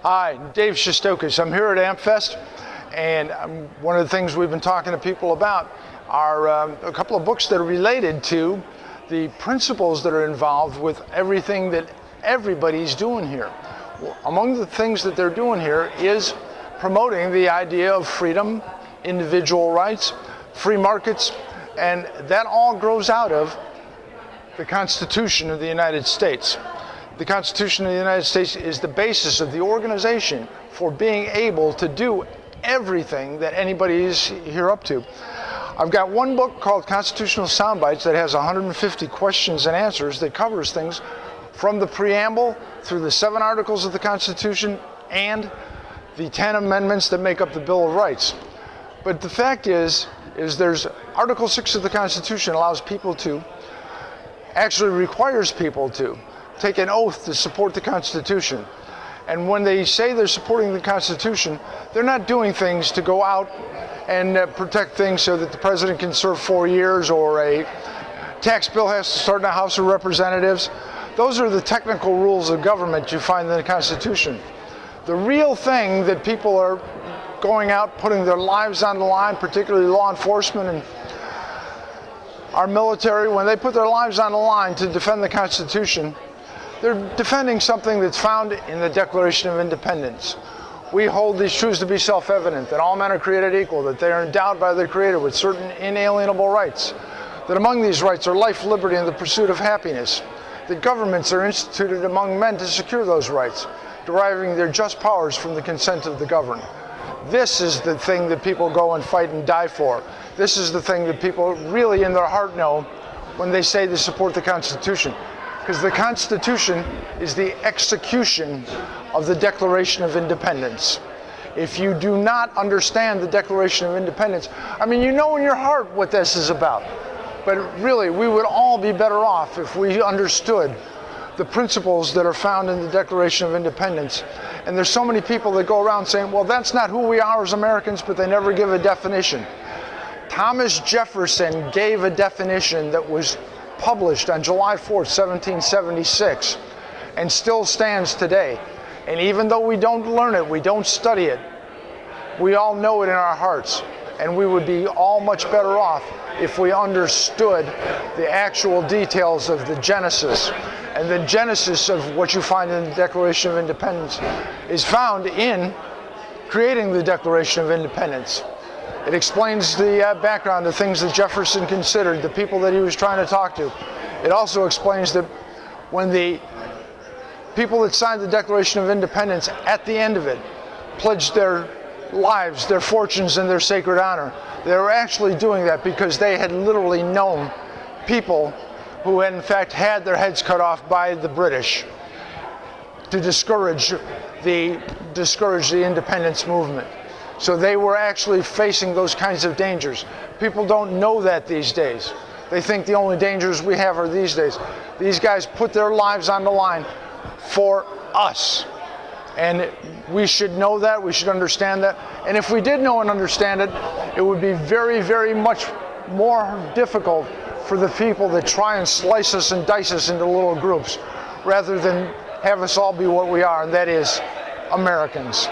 Hi, Dave Shestokas. I'm here at Ampfest, and one of the things we've been talking to people about are a couple of books that are related to the principles that are involved with everything that everybody's doing here. Among the things that they're doing here is promoting the idea of freedom, individual rights, free markets, and that all grows out of the Constitution of the United States. The Constitution of the United States is the basis of the organization for being able to do everything that anybody is here up to. I've got one book called Constitutional Soundbites that has 150 questions and answers that covers things from the preamble through the 7 articles of the Constitution and the 10 amendments that make up the Bill of Rights. But the fact is there's Article 6 of the Constitution actually requires people to take an oath to support the Constitution. And when they say they're supporting the Constitution, they're not doing things to go out and protect things so that the president can serve 4 years or a tax bill has to start in the House of Representatives. Those are the technical rules of government you find in the Constitution. The real thing that people are going out, putting their lives on the line, particularly law enforcement and our military, when they put their lives on the line to defend the Constitution, they're defending something that's found in the Declaration of Independence. We hold these truths to be self-evident, that all men are created equal, that they are endowed by their Creator with certain inalienable rights, that among these rights are life, liberty, and the pursuit of happiness, that governments are instituted among men to secure those rights, deriving their just powers from the consent of the governed. This is the thing that people go and fight and die for. This is the thing that people really in their heart know when they say they support the Constitution. Because the Constitution is the execution of the Declaration of Independence. If you do not understand the Declaration of Independence, I mean, you know in your heart what this is about. But really, we would all be better off if we understood the principles that are found in the Declaration of Independence. And there's so many people that go around saying, well, that's not who we are as Americans, but they never give a definition. Thomas Jefferson gave a definition that was published on July 4th, 1776, and still stands today. And even though we don't learn it, we don't study it, we all know it in our hearts. And we would be all much better off if we understood the actual details of the Genesis. And the genesis of what you find in the Declaration of Independence is found in creating the Declaration of Independence. It explains the background, the things that Jefferson considered, the people that he was trying to talk to. It also explains that when the people that signed the Declaration of Independence, at the end of it, pledged their lives, their fortunes, and their sacred honor, they were actually doing that because they had literally known people who had in fact had their heads cut off by the British to discourage the independence movement. So they were actually facing those kinds of dangers. People don't know that these days. They think the only dangers we have are these days. These guys put their lives on the line for us. And we should know that, we should understand that. And if we did know and understand it, it would be very, very much more difficult for the people that try and slice us and dice us into little groups, rather than have us all be what we are, and that is Americans.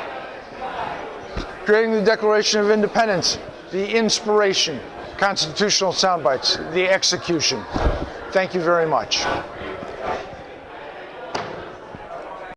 Creating the Declaration of Independence, the inspiration, Constitutional Soundbites, the execution. Thank you very much.